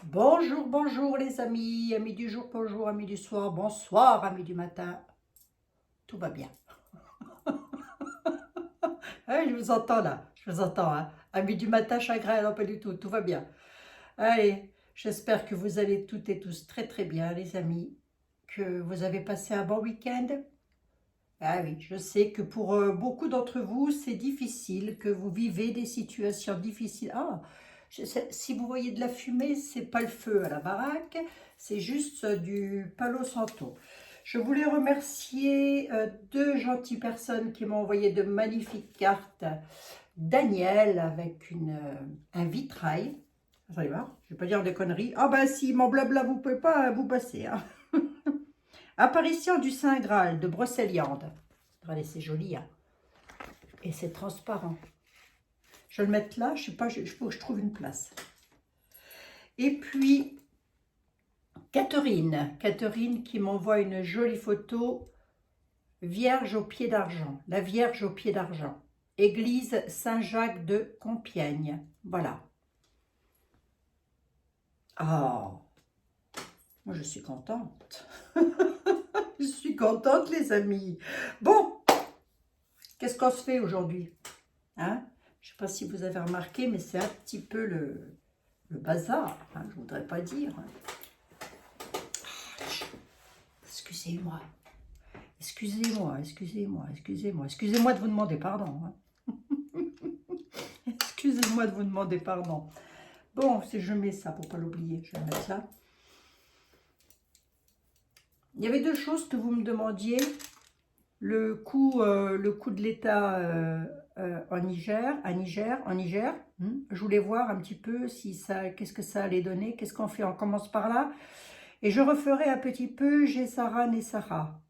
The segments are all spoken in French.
Bonjour, bonjour les amis, amis du jour, bonjour, amis du soir, bonsoir, amis du matin. Tout va bien. Ah, je vous entends là, je vous entends. Hein. Amis du matin, chagrin, non pas du tout, tout va bien. Allez, j'espère que vous allez toutes et tous très très bien les amis, que vous avez passé un bon week-end. Ah oui, je sais que pour beaucoup d'entre vous, c'est difficile, que vous vivez des situations difficiles. Ah, si vous voyez de la fumée, c'est pas le feu à la baraque, c'est juste du Palo Santo. Je voulais remercier deux gentilles personnes qui m'ont envoyé de magnifiques cartes. Daniel avec un vitrail. Vous allez voir, je vais pas dire des conneries. Ah ben si, mon blabla, vous pouvez pas vous passer. Hein. Apparition du Saint Graal de Brocéliande. Regardez, c'est joli. Hein. Et c'est transparent. Je vais le mettre là, je sais pas, il faut que je trouve une place. Et puis, Catherine qui m'envoie une jolie photo. Vierge au pied d'argent. La Vierge au pied d'argent. Église Saint-Jacques de Compiègne. Voilà. Ah, moi je suis contente. Je suis contente les amis. Bon, qu'est-ce qu'on se fait aujourd'hui? Hein? Je ne sais pas si vous avez remarqué, mais c'est un petit peu le bazar. Hein, je ne voudrais pas dire. Excusez-moi. Excusez-moi, excusez-moi, excusez-moi. Excusez-moi de vous demander pardon. Hein. Excusez-moi de vous demander pardon. Bon, si je mets ça pour ne pas l'oublier, je vais mettre là. Il y avait deux choses que vous me demandiez. Le coût de l'État en Niger. Je voulais voir un petit peu si ça, qu'est-ce que ça allait donner, qu'est-ce qu'on fait, on commence par là. Et je referai un petit peu Gessara Nessara.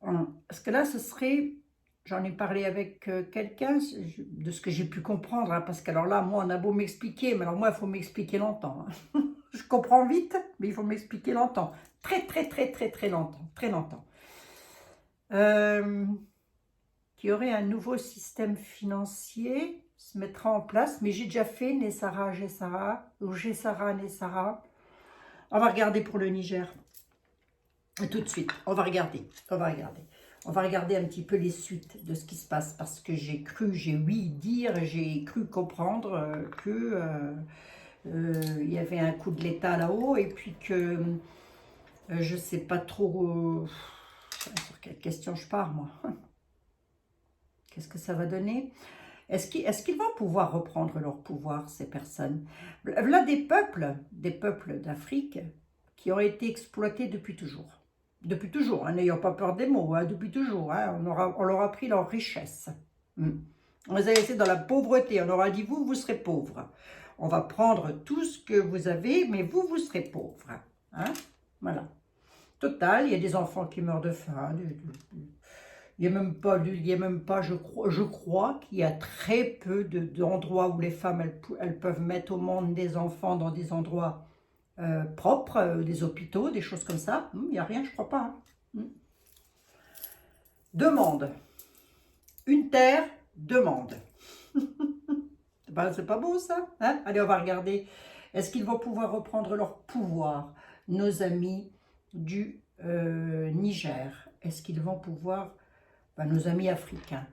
Parce que là, ce serait, j'en ai parlé avec quelqu'un, de ce que j'ai pu comprendre, hein, parce que alors là, moi, on a beau m'expliquer, mais alors moi, il faut m'expliquer longtemps. Hein. Je comprends vite, mais il faut m'expliquer longtemps. Très, très, très, très, très longtemps. Très longtemps. Qu'il y aurait un nouveau système financier se mettra en place, mais j'ai déjà fait Nessara, Gessara, ou Gessara, Nessara. On va regarder pour le Niger. Tout de suite, on va regarder. On va regarder un petit peu les suites de ce qui se passe, parce que j'ai ouï dire, j'ai cru comprendre que il y avait un coup de l'État là-haut, et puis que je ne sais pas trop sur quelle question je pars, moi. Qu'est-ce que ça va donner? Est-ce qu'ils vont pouvoir reprendre leur pouvoir, ces personnes? Là, des peuples d'Afrique qui ont été exploités depuis toujours. Depuis toujours, hein, n'ayons pas peur des mots, hein, depuis toujours. Hein, on leur a pris leur richesse. On les a laissés dans la pauvreté. On leur a dit, vous serez pauvres. On va prendre tout ce que vous avez, mais vous serez pauvres. Hein, voilà. Total, il y a des enfants qui meurent de faim. Il n'y a même pas, je crois qu'il y a très peu d'endroits où les femmes, elles peuvent mettre au monde des enfants dans des endroits propres, des hôpitaux, des choses comme ça. Il n'y a rien, je ne crois pas. Hein. Demande. Une terre, demande. C'est pas beau ça, hein? Allez, on va regarder. Est-ce qu'ils vont pouvoir reprendre leur pouvoir, nos amis du Niger? Est-ce qu'ils vont pouvoir... nos amis africains,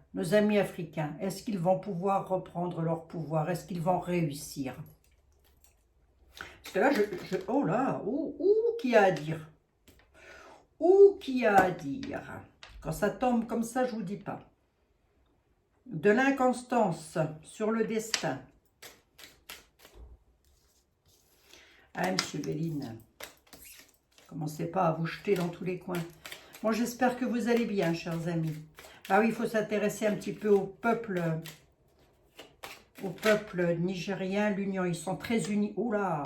est-ce qu'ils vont pouvoir reprendre leur pouvoir? Est-ce qu'ils vont réussir? Parce que là, oh là, qui a à dire? Qui a à dire? Quand ça tombe comme ça, je vous dis pas. De l'inconstance sur le destin. Ah, monsieur Béline, commencez pas à vous jeter dans tous les coins. Bon, j'espère que vous allez bien, chers amis. Ah oui, il faut s'intéresser un petit peu au peuple nigérien, l'union. Ils sont très unis. Oh là!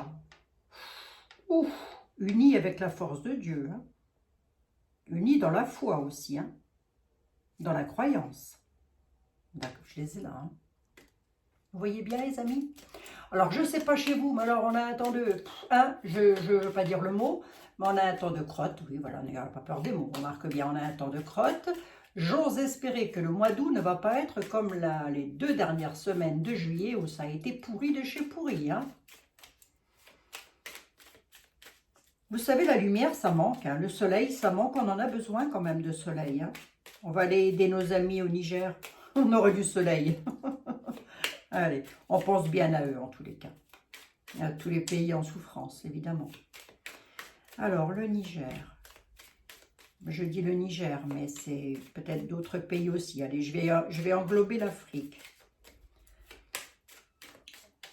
Ouf! Unis avec la force de Dieu. Hein. Unis dans la foi aussi. Hein. Dans la croyance. D'accord, je les ai là. Hein. Vous voyez bien, les amis? Alors, je ne sais pas chez vous, mais alors on a un temps de... je ne veux pas dire le mot, mais on a un temps de crotte. Oui, voilà, on n'a pas peur des mots. On remarque bien, on a un temps de crotte. J'ose espérer que le mois d'août ne va pas être comme les 2 dernières semaines de juillet où ça a été pourri de chez pourri. Hein. Vous savez, la lumière, ça manque. Hein. Le soleil, ça manque. On en a besoin quand même de soleil. Hein. On va aller aider nos amis au Niger. On aura du soleil. Allez, on pense bien à eux en tous les cas. À tous les pays en souffrance, évidemment. Alors, le Niger. Je dis le Niger, mais c'est peut-être d'autres pays aussi. Allez, je vais englober l'Afrique.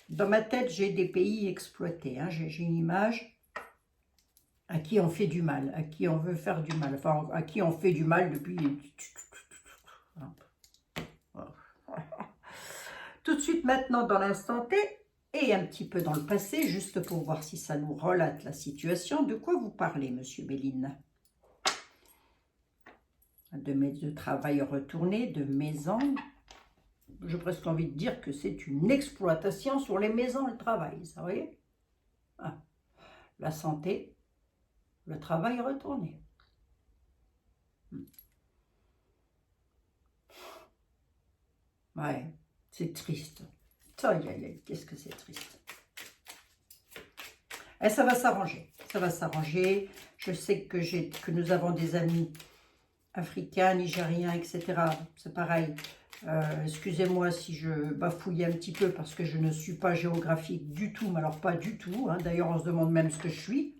Dans ma tête, j'ai des pays exploités. Hein. J'ai une image à qui on fait du mal, à qui on veut faire du mal. Enfin, à qui on fait du mal depuis... Tout de suite maintenant dans l'instant T et un petit peu dans le passé, juste pour voir si ça nous relate la situation. De quoi vous parlez, Monsieur Béline? De travail retourné, de maison. J'ai presque envie de dire que c'est une exploitation sur les maisons et le travail, ça, vous voyez? Ah. La santé, le travail retourné. Ouais, c'est triste. Aïe, aïe, aïe, qu'est-ce que c'est triste. Et ça va s'arranger, ça va s'arranger. Je sais que nous avons des amis africains, nigériens, etc. C'est pareil. Excusez-moi si je bafouille un petit peu parce que je ne suis pas géographique du tout, mais alors pas du tout. Hein. D'ailleurs, on se demande même ce que je suis.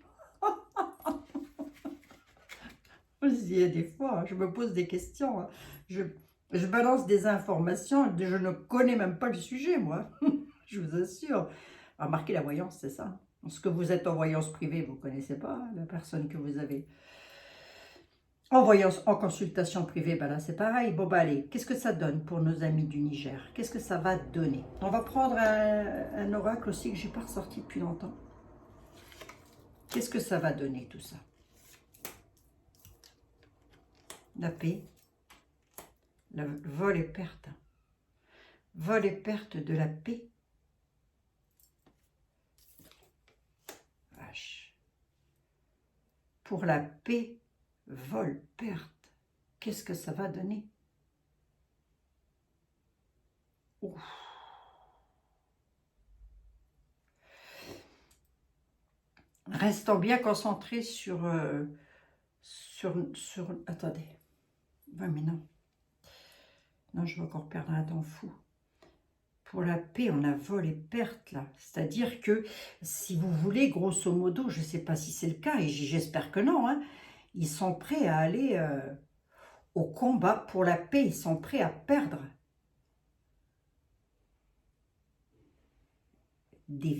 Il y a des fois, je me pose des questions. Hein. Je balance des informations, je ne connais même pas le sujet, moi. Je vous assure. Remarquez la voyance, c'est ça. Ce que vous êtes en voyance privée, vous ne connaissez pas la personne que vous avez. En voyance, en consultation privée, ben là c'est pareil. Bon, bah allez, qu'est-ce que ça donne pour nos amis du Niger? Qu'est-ce que ça va donner? On va prendre un oracle aussi que je n'ai pas ressorti depuis longtemps. Qu'est-ce que ça va donner tout ça? La paix, le vol et perte. Vol et perte de la paix. Vache. Pour la paix, vol, perte. Qu'est-ce que ça va donner? Ouf. Restons bien concentrés sur... Attendez. Ouais, mais non. Non, je vais encore perdre un temps fou. Pour la paix, on a vol et perte, là. C'est-à-dire que, si vous voulez, grosso modo, je ne sais pas si c'est le cas, et j'espère que non, hein, ils sont prêts à aller au combat pour la paix. Ils sont prêts à perdre des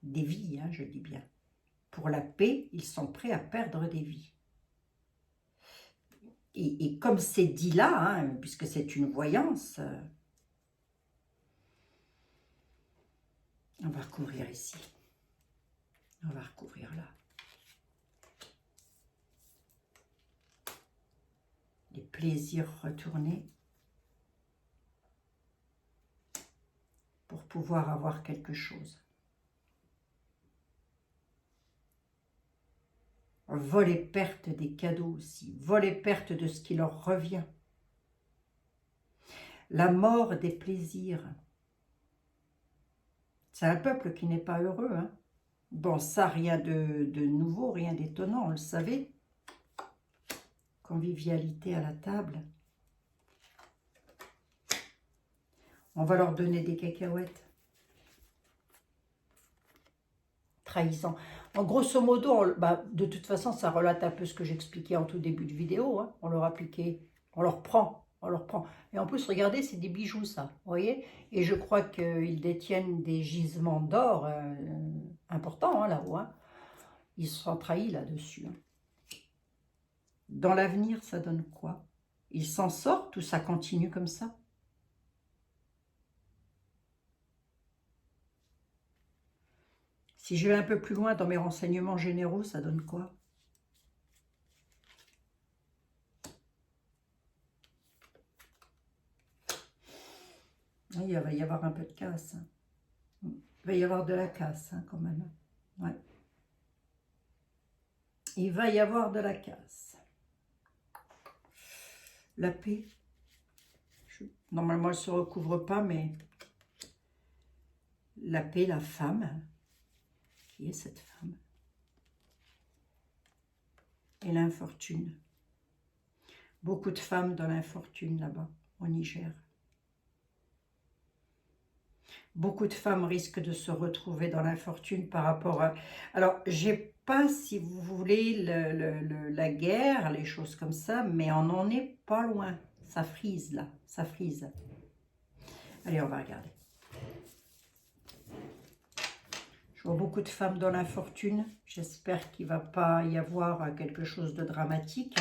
vies, hein, je dis bien. Pour la paix, ils sont prêts à perdre des vies. Et comme c'est dit là, hein, puisque c'est une voyance, on va recouvrir ici. On va recouvrir là. Les plaisirs retournés pour pouvoir avoir quelque chose. Vol et perte des cadeaux aussi. Vol et perte de ce qui leur revient. La mort des plaisirs. C'est un peuple qui n'est pas heureux. Hein. Bon, ça, rien de nouveau, rien d'étonnant, on le savait. Convivialité à la table. On va leur donner des cacahuètes. Trahison. En grosso modo, de toute façon, ça relate un peu ce que j'expliquais en tout début de vidéo. Hein. On leur appliquait, on leur prend. Et en plus, regardez, c'est des bijoux, ça. Vous voyez? Et je crois qu'ils détiennent des gisements d'or importants, hein, là-haut. Hein. Ils se sont trahis là-dessus. Hein. Dans l'avenir, ça donne quoi? Ils s'en sortent ou ça continue comme ça? Si je vais un peu plus loin dans mes renseignements généraux, ça donne quoi? Il va y avoir un peu de casse. Hein. Il va y avoir de la casse, hein, quand même. Ouais. Il va y avoir de la casse. La paix. Normalement, elle ne se recouvre pas, mais la paix, la femme. Qui est cette femme? et l'infortune. Beaucoup de femmes dans l'infortune là-bas, au Niger. Beaucoup de femmes risquent de se retrouver dans l'infortune par rapport à... Alors, j'ai pas, si vous voulez, la guerre, les choses comme ça, mais on n'en est pas loin. Ça frise, là. Ça frise. Allez, on va regarder. Je vois beaucoup de femmes dans l'infortune. J'espère qu'il ne va pas y avoir quelque chose de dramatique.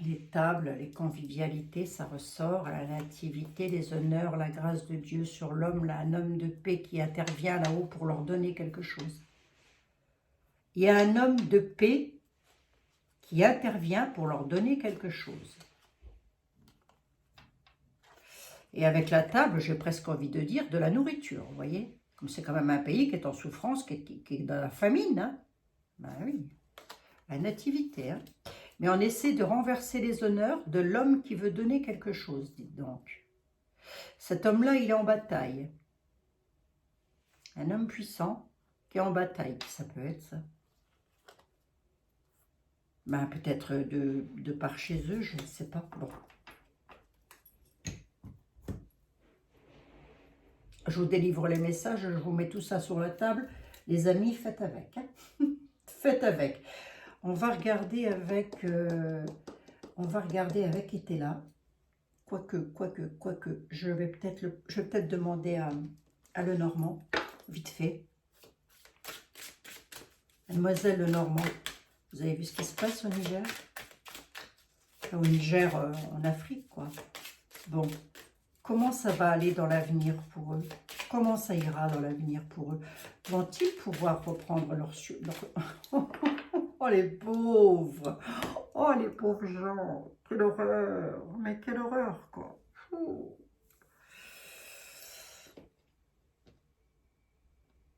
Les tables, les convivialités, ça ressort, la nativité, les honneurs, la grâce de Dieu sur l'homme, là, un homme de paix qui intervient là-haut pour leur donner quelque chose. Il y a un homme de paix qui intervient pour leur donner quelque chose. Et avec la table, j'ai presque envie de dire de la nourriture, vous voyez. Comme c'est quand même un pays qui est en souffrance, qui est dans la famine. Hein. Ben oui, la nativité. Hein. Mais on essaie de renverser les honneurs de l'homme qui veut donner quelque chose, dites donc. Cet homme-là, il est en bataille. Un homme puissant qui est en bataille, ça peut être ça. Ben, peut-être de par chez eux, je ne sais pas. Bon. Je vous délivre les messages, je vous mets tout ça sur la table. Les amis, faites avec. Hein. Faites avec. On va regarder avec Etela. Quoique, je vais peut-être demander à Lenormand, vite fait. Mademoiselle Lenormand, vous avez vu ce qui se passe au Niger? Au Niger, en Afrique, quoi. Bon, comment ça va aller dans l'avenir pour eux? Comment ça ira dans l'avenir pour eux? Vont-ils pouvoir reprendre leur... Oh, les pauvres! Oh, les pauvres gens! Quelle horreur! Mais quelle horreur, quoi! Ouh.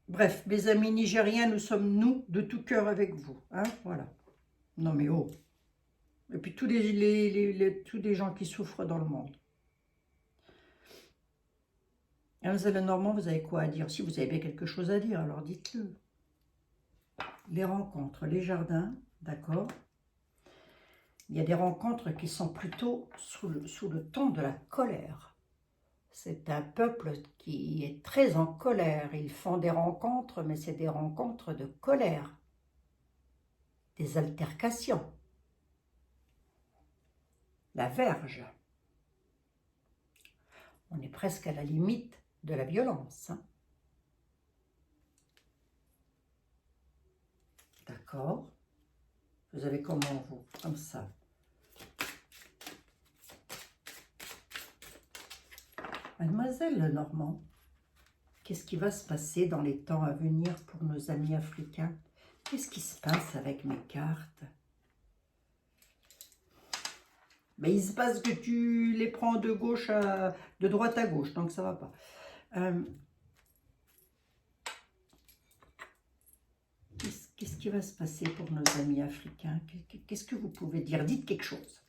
Bref, mes amis nigériens, nous sommes, nous, de tout cœur avec vous. Hein, voilà. Non, mais oh! Et puis tous les gens qui souffrent dans le monde. Mademoiselle Normand, vous avez quoi à dire? Si vous avez quelque chose à dire, alors dites-le. Les rencontres, les jardins, d'accord. Il y a des rencontres qui sont plutôt sous le ton de la colère. C'est un peuple qui est très en colère. Ils font des rencontres, mais c'est des rencontres de colère. Des altercations. La verge. On est presque à la limite de la violence. Hein. D'accord. Vous avez comment, vous? Comme ça. Mademoiselle Lenormand, qu'est-ce qui va se passer dans les temps à venir pour nos amis africains? Qu'est-ce qui se passe avec mes cartes? Mais il se passe que tu les prends de droite à gauche, donc ça va pas. Qu'est-ce qui va se passer pour nos amis africains? Qu'est-ce que vous pouvez dire? Dites quelque chose.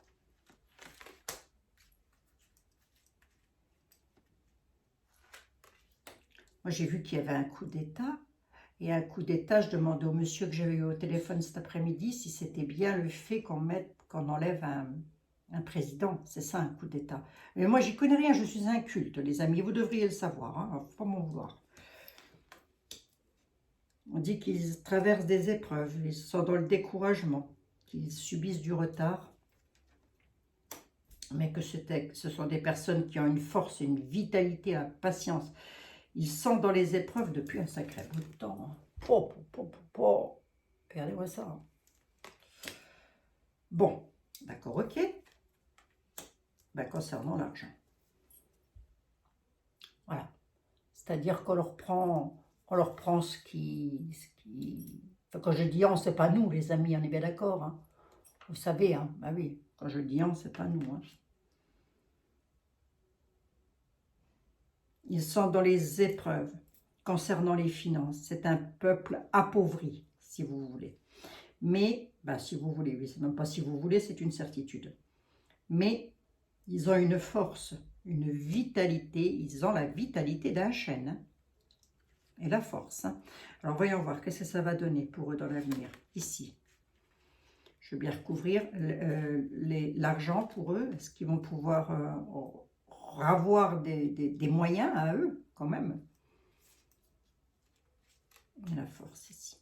Moi, j'ai vu qu'il y avait un coup d'État. Et un coup d'État, je demandais au monsieur que j'avais eu au téléphone cet après-midi si c'était bien le fait qu'on enlève un président. C'est ça, un coup d'État. Mais moi, j'y connais rien. Je suis inculte, les amis. Vous devriez le savoir. Hein, faut pas m'en vouloir. On dit qu'ils traversent des épreuves. Ils sont dans le découragement. Qu'ils subissent du retard. Mais que ce sont des personnes qui ont une force, une vitalité, une patience. Ils sont dans les épreuves depuis un sacré bout de temps. Regardez-moi ça. Bon, d'accord, ok. Ben, concernant l'argent. Voilà. C'est-à-dire qu'on leur prend ce qui... Enfin, quand je dis on, c'est pas nous, les amis, on est bien d'accord. Hein. Vous savez, hein. Bah oui, quand je dis on, c'est pas nous. Hein. Ils sont dans les épreuves concernant les finances. C'est un peuple appauvri, si vous voulez. Mais, ben, si vous voulez, oui, c'est même pas si vous voulez, c'est une certitude. Mais Ils ont une force, une vitalité. Ils ont la vitalité d'un chêne. Hein, et la force. Hein. Alors, voyons voir qu'est-ce que ça va donner pour eux dans l'avenir. Ici. Je vais bien recouvrir l'argent pour eux. Est-ce qu'ils vont pouvoir avoir des moyens à eux, quand même? Et la force ici.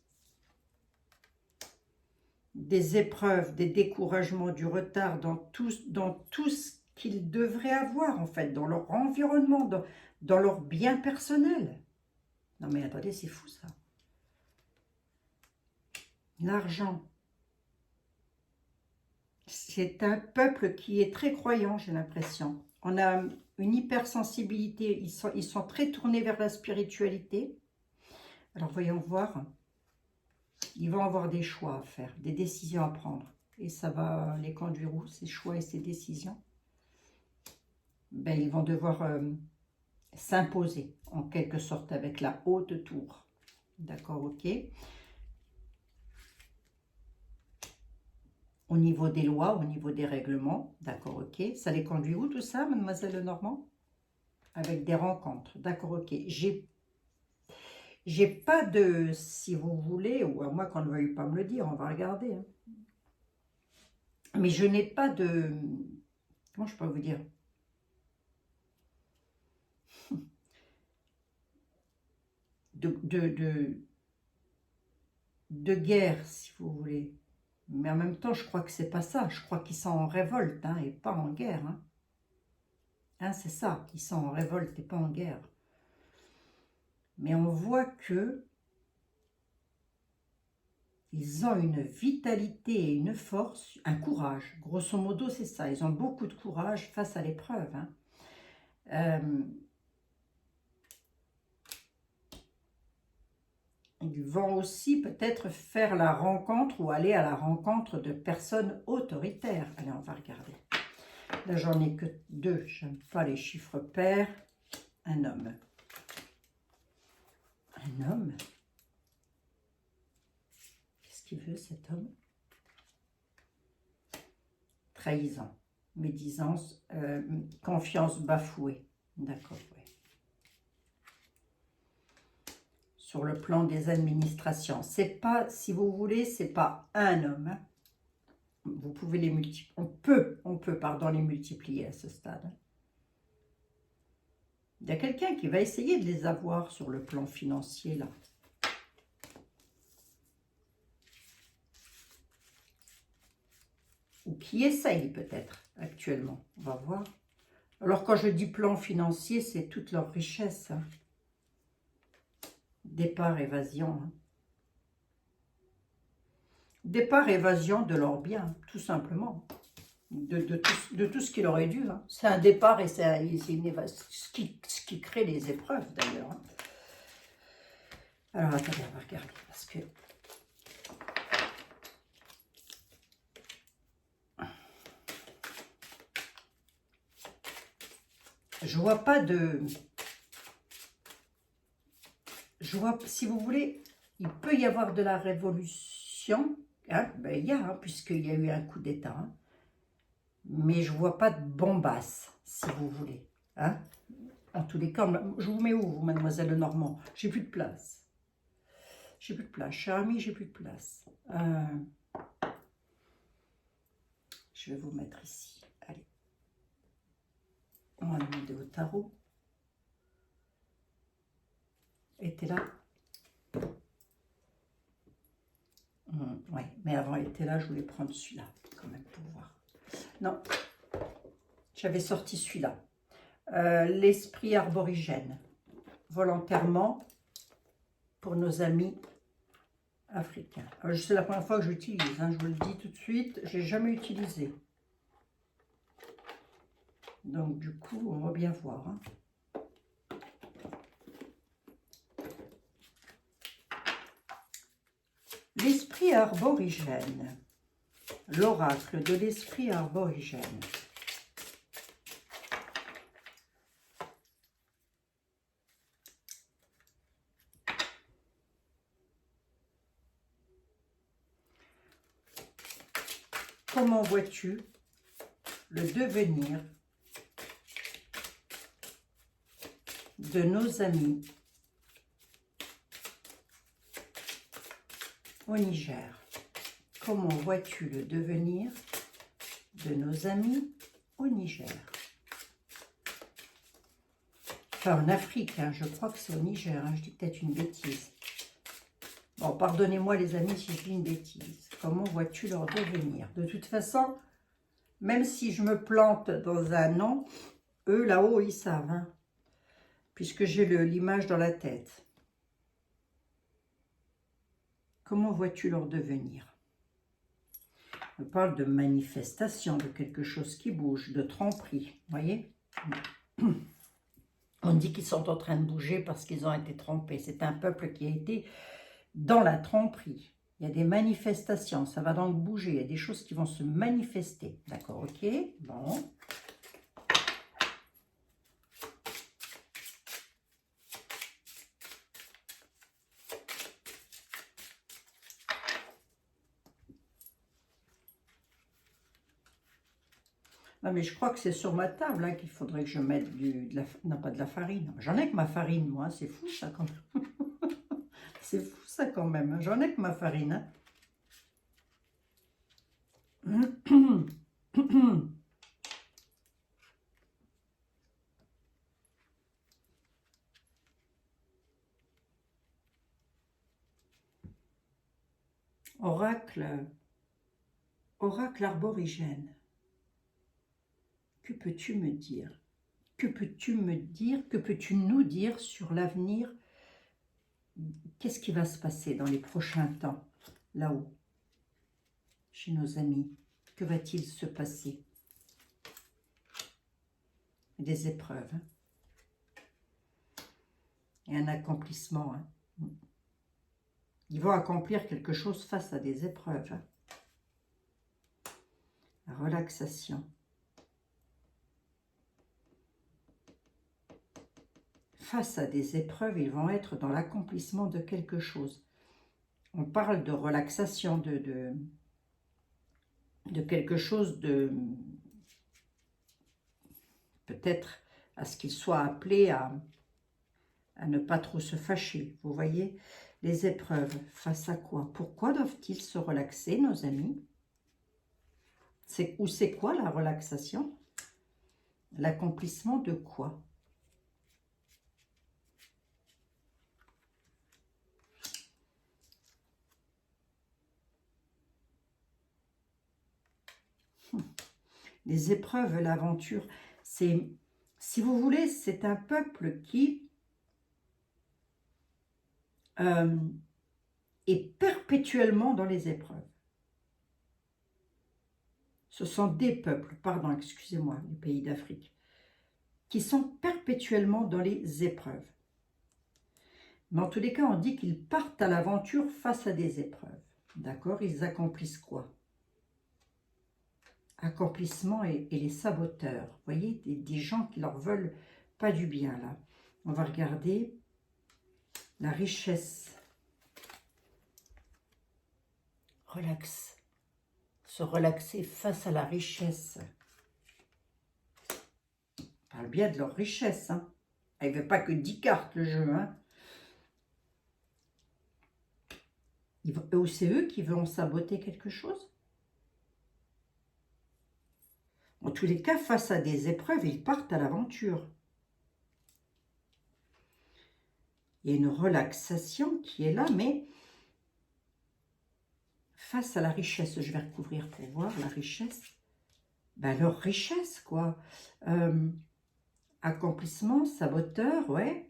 Des épreuves, des découragements, du retard dans tout ce qu'ils devraient avoir, en fait, dans leur environnement, dans leur bien personnel. Non mais attendez, c'est fou ça. L'argent. C'est un peuple qui est très croyant, j'ai l'impression. On a une hypersensibilité, ils sont très tournés vers la spiritualité. Alors voyons voir. Ils vont avoir des choix à faire, des décisions à prendre. Et ça va les conduire où, ces choix et ces décisions? Ben, ils vont devoir s'imposer, en quelque sorte, avec la haute tour. D'accord, ok. Au niveau des lois, au niveau des règlements. D'accord, ok. Ça les conduit où tout ça, mademoiselle Lenormand? Avec des rencontres. D'accord, ok. J'ai pas de, si vous voulez, ou à moins qu'on ne veuille pas me le dire, on va regarder. Hein. Mais je n'ai pas de, comment je peux vous dire? De guerre, si vous voulez. Mais en même temps, je crois que c'est pas ça. Je crois qu'ils sont en révolte, hein, et pas en guerre. Hein. Hein, c'est ça, ils sont en révolte et pas en guerre. Mais on voit que ils ont une vitalité et une force, un courage. Grosso modo, c'est ça. Ils ont beaucoup de courage face à l'épreuve. Hein. Ils vont aussi peut-être faire la rencontre ou aller à la rencontre de personnes autoritaires. Allez, on va regarder. Là, j'en ai que 2. J'aime pas les chiffres pairs. Un homme. Un homme? Qu'est-ce qu'il veut, cet homme? Trahison, médisance, confiance bafouée. D'accord, oui. Sur le plan des administrations. C'est pas, si vous voulez, c'est pas un homme. Hein. Vous pouvez les multiplier. On peut, pardon, les multiplier à ce stade. Il y a quelqu'un qui va essayer de les avoir sur le plan financier, là. Ou qui essaye peut-être actuellement. On va voir. Alors quand je dis plan financier, c'est toute leur richesse. Hein. Départ, évasion. Hein. Départ, évasion de leurs biens, tout simplement. De tout ce qu'il aurait dû. Hein. C'est un départ et c'est une évasion. Ce qui crée les épreuves d'ailleurs. Hein. Alors attendez, on va regarder parce que... Je vois pas de... Je vois, si vous voulez, il peut y avoir de la révolution. Hein, ben, il y a, hein, puisqu'il y a eu un coup d'État. Hein, mais je vois pas de bombasse, si vous voulez. Hein. En tous les cas, je vous mets où, vous, mademoiselle Lenormand? J'ai plus de place. J'ai plus de place. Cher ami, j'ai plus de place. Je vais vous mettre ici. Allez. On va demander au tarot. Et t'es là? Oui, mais avant, il était là, je voulais prendre celui-là, quand même, pour voir. Non, j'avais sorti celui-là. L'esprit arborigène, volontairement, pour nos amis africains. C'est la première fois que j'utilise, hein, je vous le dis tout de suite, je n'ai jamais utilisé. Donc, du coup, on va bien voir. Hein. L'esprit arborigène. L'oracle de l'esprit arborigène. Comment vois-tu le devenir de nos amis au Niger. Comment vois-tu le devenir de nos amis au Niger? Enfin, en Afrique, hein, je crois que c'est au Niger, hein, je dis peut-être une bêtise. Bon, pardonnez-moi les amis si je dis une bêtise. Comment vois-tu leur devenir? De toute façon, même si je me plante dans un nom, eux là-haut, ils savent, hein, puisque j'ai l'image dans la tête. Comment vois-tu leur devenir? On parle de manifestation, de quelque chose qui bouge, de tromperie, vous voyez? On dit qu'ils sont en train de bouger parce qu'ils ont été trompés. C'est un peuple qui a été dans la tromperie. Il y a des manifestations, ça va donc bouger. Il y a des choses qui vont se manifester. D'accord, ok? Bon. Non, mais je crois que c'est sur ma table hein, qu'il faudrait que je mette non, pas de la farine. J'en ai que ma farine, moi. C'est fou, ça, quand même. C'est fou, ça, quand même. J'en ai que ma farine. Hein. Oracle arborigène. Que peux-tu me dire? Que peux-tu me dire? Que peux-tu nous dire sur l'avenir? Qu'est-ce qui va se passer dans les prochains temps, là-haut, chez nos amis? Que va-t-il se passer? Des épreuves. Hein? Et un accomplissement. Hein? Ils vont accomplir quelque chose face à des épreuves. Hein? La relaxation. Face à des épreuves, ils vont être dans l'accomplissement de quelque chose. On parle de relaxation, de quelque chose de... Peut-être à ce qu'ils soient appelés à ne pas trop se fâcher. Vous voyez, les épreuves, face à quoi? Pourquoi doivent-ils se relaxer, nos amis? C'est quoi la relaxation? L'accomplissement de quoi? Les épreuves, l'aventure, c'est, si vous voulez, c'est un peuple qui est perpétuellement dans les épreuves. Ce sont des peuples, pardon, excusez-moi, les pays d'Afrique, qui sont perpétuellement dans les épreuves. Mais en tous les cas, on dit qu'ils partent à l'aventure face à des épreuves. D'accord? Ils accomplissent quoi? Accomplissement et les saboteurs. Vous voyez, des gens qui leur veulent pas du bien, là. On va regarder la richesse. Relax. Se relaxer face à la richesse. On parle bien de leur richesse. Hein. Il ne veut pas que 10 cartes, le jeu. Hein. C'est eux qui vont saboter quelque chose. En tous les cas, face à des épreuves, ils partent à l'aventure. Il y a une relaxation qui est là, mais face à la richesse, je vais recouvrir pour voir la richesse. Ben, leur richesse, quoi. Accomplissement, saboteur, ouais.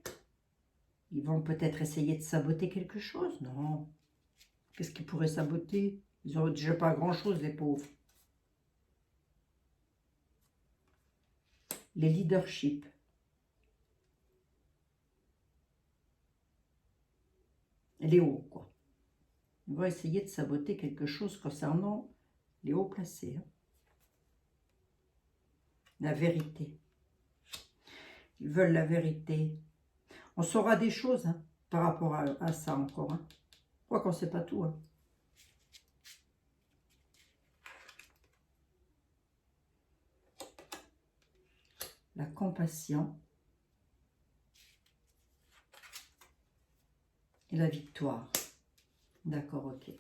Ils vont peut-être essayer de saboter quelque chose, non. Qu'est-ce qu'ils pourraient saboter? Ils n'ont déjà pas grand-chose, les pauvres. Les leaderships. Les hauts, quoi. Ils vont essayer de saboter quelque chose concernant les hauts placés. Hein. La vérité. Ils veulent la vérité. On saura des choses hein, par rapport à ça encore. Hein. Je crois qu'on ne sait pas tout. Hein. La compassion. et la victoire. D'accord, ok.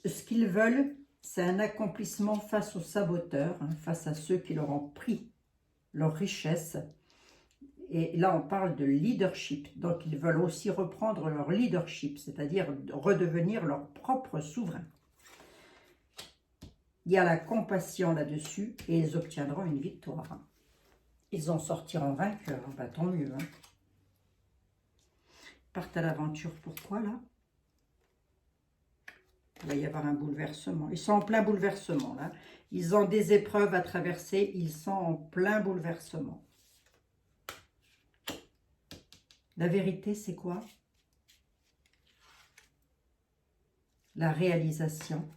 Ce qu'ils veulent, c'est un accomplissement face aux saboteurs, hein, face à ceux qui leur ont pris leur richesse. Et là, on parle de leadership. Donc, ils veulent aussi reprendre leur leadership, c'est-à-dire redevenir leur propre souverain. Il y a la compassion là-dessus et ils obtiendront une victoire. Ils en sortiront vainqueurs, bah, tant mieux. Hein. Ils partent à l'aventure, pourquoi là? Il va y avoir un bouleversement. Ils sont en plein bouleversement là. Ils ont des épreuves à traverser, ils sont en plein bouleversement. La vérité, c'est quoi? La réalisation.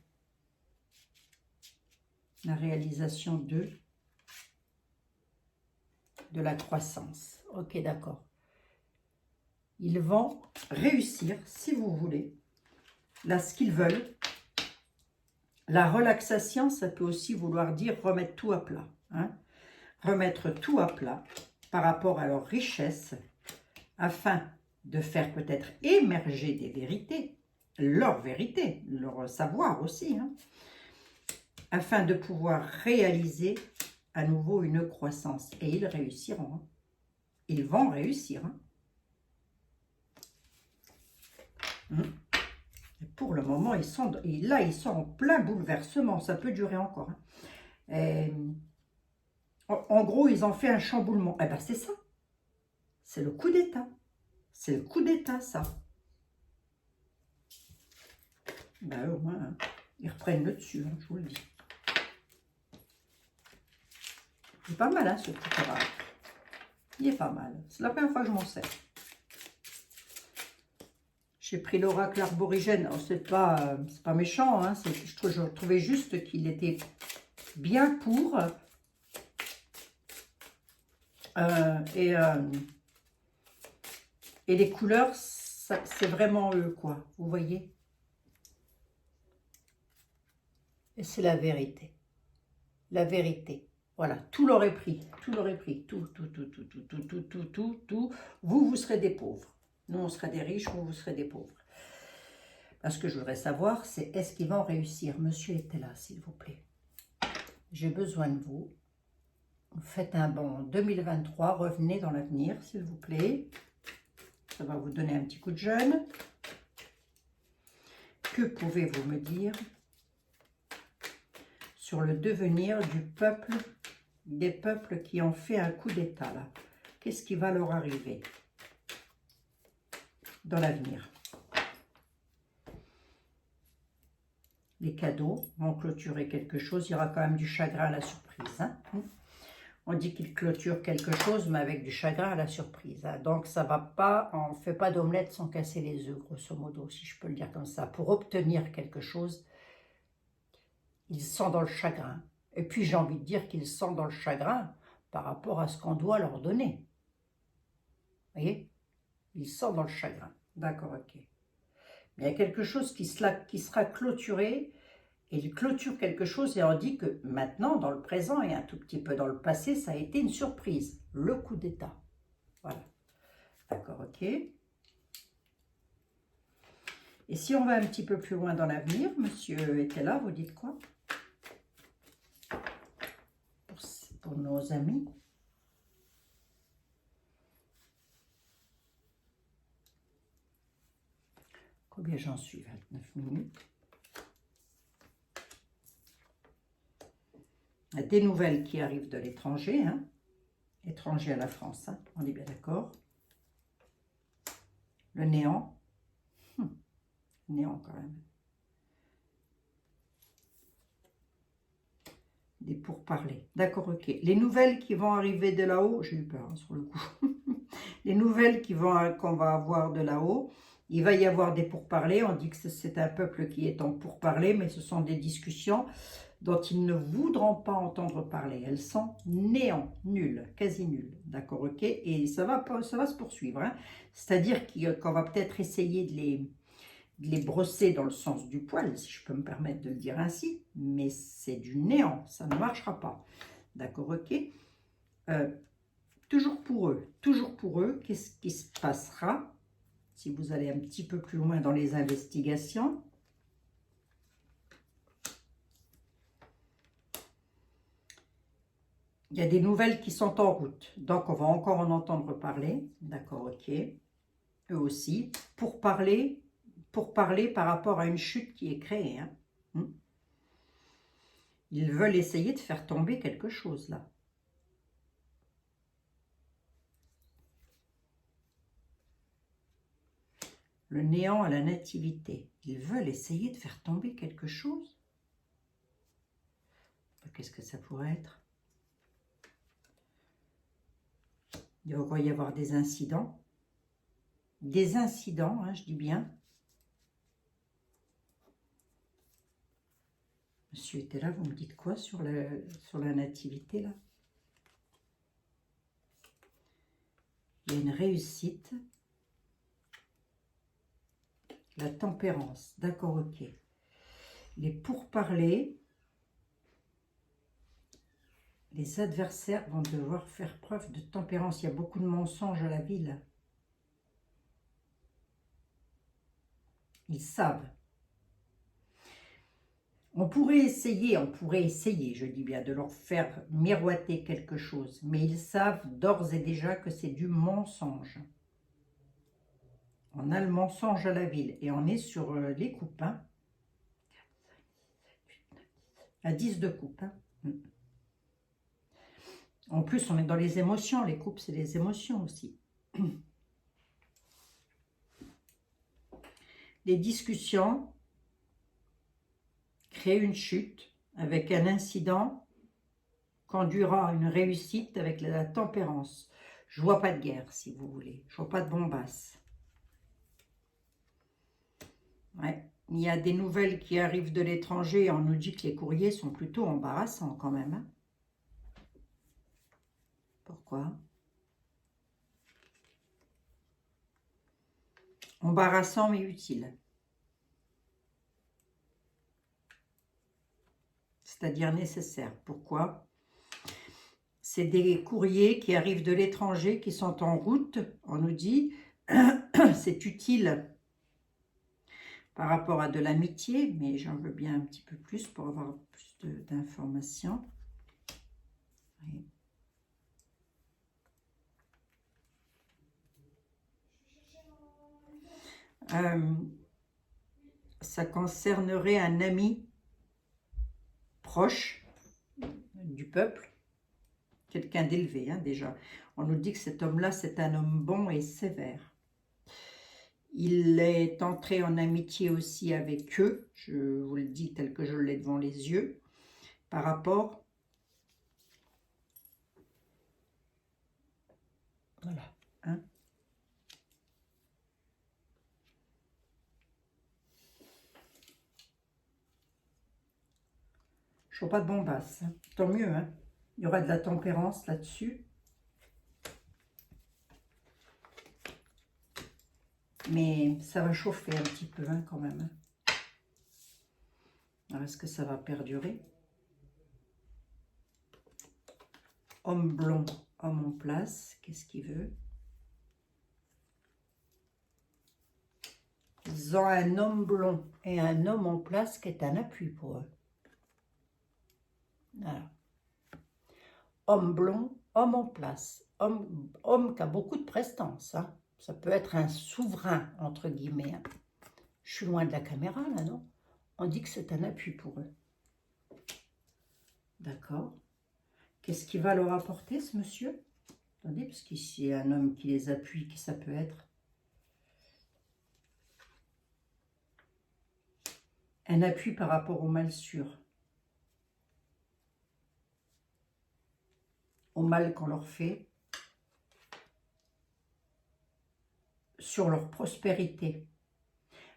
La réalisation de la croissance. Ok, d'accord. Ils vont réussir, si vous voulez, là, ce qu'ils veulent. La relaxation, ça peut aussi vouloir dire remettre tout à plat. Hein? Remettre tout à plat par rapport à leur richesse, afin de faire peut-être émerger des vérités, leur savoir aussi, hein, afin de pouvoir réaliser à nouveau une croissance. Et ils réussiront. Hein. Ils vont réussir. Hein. Et pour le moment, ils sont en plein bouleversement. Ça peut durer encore. Hein. En gros, ils ont fait un chamboulement. Eh bien, c'est ça. C'est le coup d'État. C'est le coup d'État, ça. Ben, au moins, hein, ils reprennent le dessus, hein, je vous le dis. Il est pas mal, hein, ce petit oracle. Il est pas mal. C'est la première fois que je m'en sers. J'ai pris l'oracle arborigène. Oh, c'est pas méchant, hein. Je trouvais juste qu'il était bien pour. Et les couleurs, c'est vraiment eux, quoi. Vous voyez? Et c'est la vérité. La vérité. Voilà, tout l'aurait pris. Tout l'aurait pris. Tout. Vous serez des pauvres. Nous, on serait des riches, vous serez des pauvres. Parce que je voudrais savoir, c'est est-ce qu'ils vont réussir? Monsieur était là, s'il vous plaît. J'ai besoin de vous. Faites un bond 2023. Revenez dans l'avenir, s'il vous plaît. Ça va vous donner un petit coup de jeûne. Que pouvez-vous me dire sur le devenir du peuple, des peuples qui ont fait un coup d'État là? Qu'est-ce qui va leur arriver dans l'avenir? Les cadeaux vont clôturer quelque chose. Il y aura quand même du chagrin à la surprise. Hein? On dit qu'ils clôturent quelque chose, mais avec du chagrin à la surprise. Hein? Donc, ça va pas, on ne fait pas d'omelette sans casser les œufs, grosso modo, si je peux le dire comme ça. Pour obtenir quelque chose, ils sont dans le chagrin. Et puis, j'ai envie de dire qu'ils sont dans le chagrin par rapport à ce qu'on doit leur donner. Vous voyez? Ils sont dans le chagrin. D'accord, ok. Mais il y a quelque chose qui sera clôturé. Et il clôture quelque chose et on dit que maintenant, dans le présent et un tout petit peu dans le passé, ça a été une surprise. Le coup d'État. Voilà. D'accord, ok. Et si on va un petit peu plus loin dans l'avenir, monsieur était là, vous dites quoi? Pour nos amis. Combien j'en suis? 29 minutes. Des nouvelles qui arrivent de l'étranger, hein, étranger à la France, hein, on est bien d'accord. Le néant, néant quand même. Des pourparlers, d'accord, ok. Les nouvelles qui vont arriver de là-haut, j'ai eu peur hein, sur le coup. Les nouvelles qu'on va avoir de là-haut, il va y avoir des pourparlers. On dit que c'est un peuple qui est en pourparlers, mais ce sont des discussions dont ils ne voudront pas entendre parler. Elles sont néant, nulles, quasi nulles. D'accord, ok? Et ça va se poursuivre. Hein? C'est-à-dire qu'on va peut-être essayer de les brosser dans le sens du poil, si je peux me permettre de le dire ainsi. Mais c'est du néant, ça ne marchera pas. D'accord, ok? Toujours pour eux, qu'est-ce qui se passera? si vous allez un petit peu plus loin dans les investigations. Il y a des nouvelles qui sont en route, donc on va encore en entendre parler. D'accord, ok. Eux aussi, pour parler par rapport à une chute qui est créée. Hein. Ils veulent essayer de faire tomber quelque chose là. Le néant à la nativité. Ils veulent essayer de faire tomber quelque chose. Qu'est-ce que ça pourrait être? Il va y avoir des incidents. Des incidents, hein, je dis bien. Monsieur était là, vous me dites quoi sur la nativité là? Il y a une réussite. La tempérance, d'accord, ok. Les pourparlers, les adversaires vont devoir faire preuve de tempérance. Il y a beaucoup de mensonges à la ville. Ils savent. On pourrait essayer, je dis bien, de leur faire miroiter quelque chose, mais ils savent d'ores et déjà que c'est du mensonge. On a le mensonge à la ville et on est sur les coupes. Hein. À 10 de coupe. Hein. En plus, on est dans les émotions. Les coupes, c'est les émotions aussi. Les discussions créent une chute avec un incident conduira à une réussite avec la tempérance. Je vois pas de guerre, si vous voulez. Je vois pas de bombasse. Ouais. Il y a des nouvelles qui arrivent de l'étranger. On nous dit que les courriers sont plutôt embarrassants quand même. Hein. Pourquoi? Embarrassant mais utile. C'est-à-dire nécessaire. Pourquoi? C'est des courriers qui arrivent de l'étranger, qui sont en route. On nous dit, c'est utile par rapport à de l'amitié, mais j'en veux bien un petit peu plus pour avoir plus d'informations. Oui. Ça concernerait un ami proche du peuple, quelqu'un d'élevé hein, déjà. On nous dit que cet homme-là, c'est un homme bon et sévère. Il est entré en amitié aussi avec eux, je vous le dis tel que je l'ai devant les yeux, par rapport... Voilà. Hein. Je ne vois pas de bombasse, hein. Tant mieux. Hein. Il y aura de la tempérance là-dessus. Mais ça va chauffer un petit peu hein, quand même. Hein. Alors, est-ce que ça va perdurer? Homme blond, homme en place. Qu'est-ce qu'il veut? Ils ont un homme blond et un homme en place qui est un appui pour eux. Alors. Homme blond, homme en place. Homme qui a beaucoup de prestance. Hein. Ça peut être un souverain, entre guillemets. Hein. Je suis loin de la caméra, là, non? On dit que c'est un appui pour eux. D'accord. Qu'est-ce qu'il va leur apporter, ce monsieur? Attendez, parce qu'ici, il y a un homme qui les appuie, qui ça peut être? Un appui par rapport au mal sûr. Au mal qu'on leur fait. Sur leur prospérité.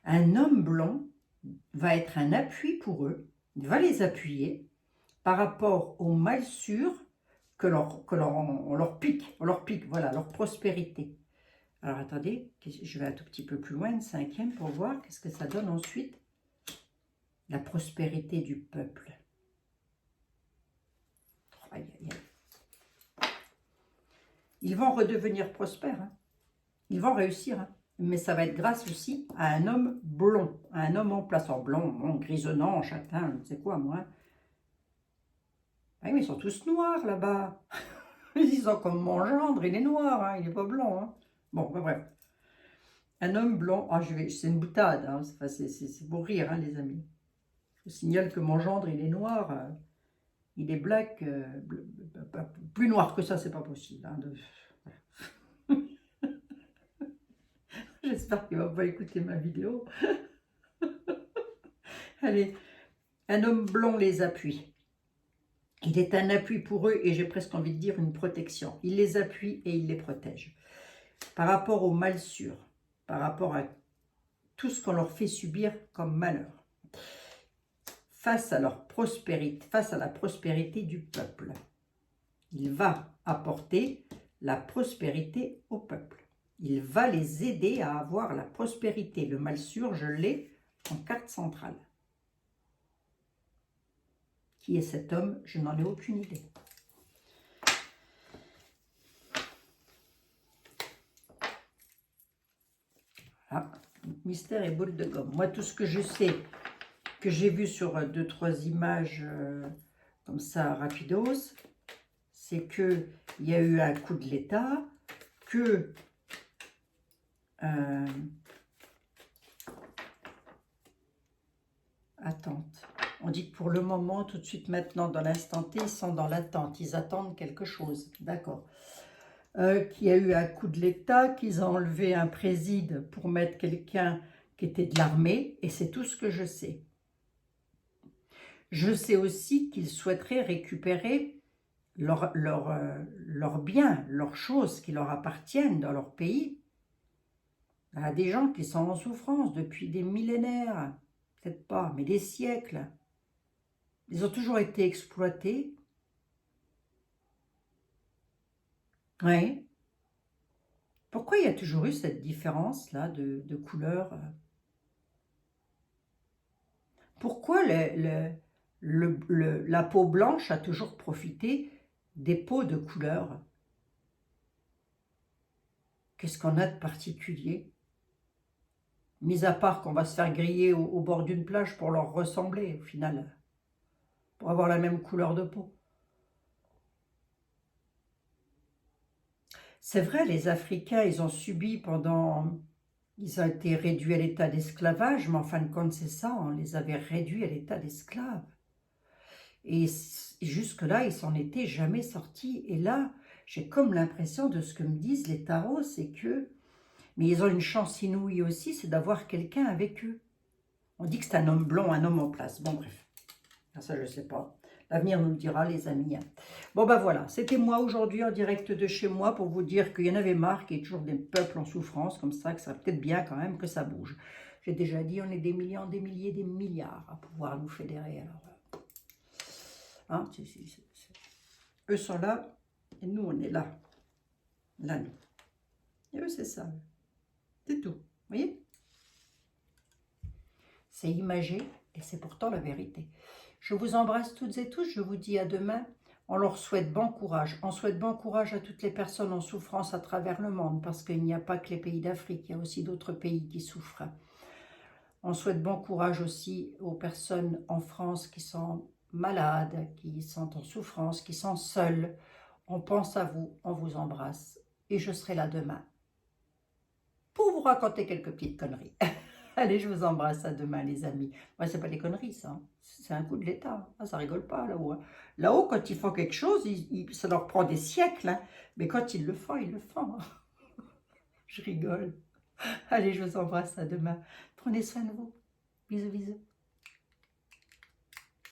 Un homme blond va être un appui pour eux, il va les appuyer par rapport au mal sûr que on leur pique, voilà, leur prospérité. Alors attendez, je vais un tout petit peu plus loin, une cinquième, pour voir qu'est-ce que ça donne ensuite. La prospérité du peuple. Aïe, aïe, aïe. Ils vont redevenir prospères, hein. Ils vont réussir. Hein. Mais ça va être grâce aussi à un homme blond, à un homme en place, en blond, en grisonnant, en châtain, je ne sais quoi, moi. Ah oui, mais ils sont tous noirs là-bas. Ils sont comme mon gendre, il est noir, hein, il n'est pas blanc. Hein. Bon, ben bref. Un homme blond, ah, c'est une boutade, hein, c'est pour rire, hein, les amis. Je vous signale que mon gendre, il est noir, il est black, plus noir que ça, c'est pas possible. Hein, J'espère qu'il va pas écouter ma vidéo. Allez, un homme blond les appuie. Il est un appui pour eux et j'ai presque envie de dire une protection. Il les appuie et il les protège. Par rapport aux malsures, par rapport à tout ce qu'on leur fait subir comme malheur. Face à leur prospérité, face à la prospérité du peuple. Il va apporter la prospérité au peuple. Il va les aider à avoir la prospérité. Le malsure, je l'ai en carte centrale. Qui est cet homme? Je n'en ai aucune idée. Voilà, mystère et boule de gomme. Moi, tout ce que je sais, que j'ai vu sur 2-3 images comme ça, rapidos, c'est qu'il y a eu un coup de l'État, que attente. On dit que pour le moment, tout de suite maintenant, dans l'instant T, ils sont dans l'attente. Ils attendent quelque chose. D'accord. Qu'il y a eu un coup de l'État, qu'ils ont enlevé un préside pour mettre quelqu'un qui était de l'armée. Et c'est tout ce que je sais. Je sais aussi qu'ils souhaiteraient récupérer leurs biens, leurs choses qui leur appartiennent dans leur pays. Il y a des gens qui sont en souffrance depuis des millénaires. Peut-être pas, mais des siècles. Ils ont toujours été exploités. Oui. Pourquoi il y a toujours eu cette différence-là de couleur? Pourquoi la peau blanche a toujours profité des peaux de couleur? Qu'est-ce qu'on a de particulier? Mis à part qu'on va se faire griller au bord d'une plage pour leur ressembler, au final. Pour avoir la même couleur de peau. C'est vrai, les Africains, ils ont subi pendant... Ils ont été réduits à l'état d'esclavage, mais en fin de compte, c'est ça, on les avait réduits à l'état d'esclaves. Et jusque-là, ils s'en étaient jamais sortis. Et là, j'ai comme l'impression de ce que me disent les tarots, c'est que... Mais ils ont une chance inouïe aussi, c'est d'avoir quelqu'un avec eux. On dit que c'est un homme blond, un homme en place. Bon, bref. Ça, je ne sais pas. L'avenir nous le dira, les amis. Bon, ben voilà. C'était moi aujourd'hui en direct de chez moi pour vous dire qu'il y en avait marre, qu'il y ait toujours des peuples en souffrance comme ça, que ça serait peut-être bien quand même que ça bouge. J'ai déjà dit, on est des millions, des milliers, des milliards à pouvoir nous fédérer. Alors, hein, eux sont là et nous, on est là. Là, nous. Et eux, c'est ça. C'est tout. Vous voyez? C'est imagé et c'est pourtant la vérité. Je vous embrasse toutes et tous, je vous dis à demain. On leur souhaite bon courage. On souhaite bon courage à toutes les personnes en souffrance à travers le monde, parce qu'il n'y a pas que les pays d'Afrique, il y a aussi d'autres pays qui souffrent. On souhaite bon courage aussi aux personnes en France qui sont malades, qui sont en souffrance, qui sont seules. On pense à vous, on vous embrasse et je serai là demain pour vous raconter quelques petites conneries. Allez, je vous embrasse, à demain les amis. Moi, c'est pas des conneries ça, hein. C'est un coup de l'État, ah, ça rigole pas là-haut. Hein. Là-haut, quand ils font quelque chose, ça leur prend des siècles, hein. Mais quand ils le font, ils le font. Hein. Je rigole. Allez, je vous embrasse, à demain. Prenez soin de vous. Bisous, bisous.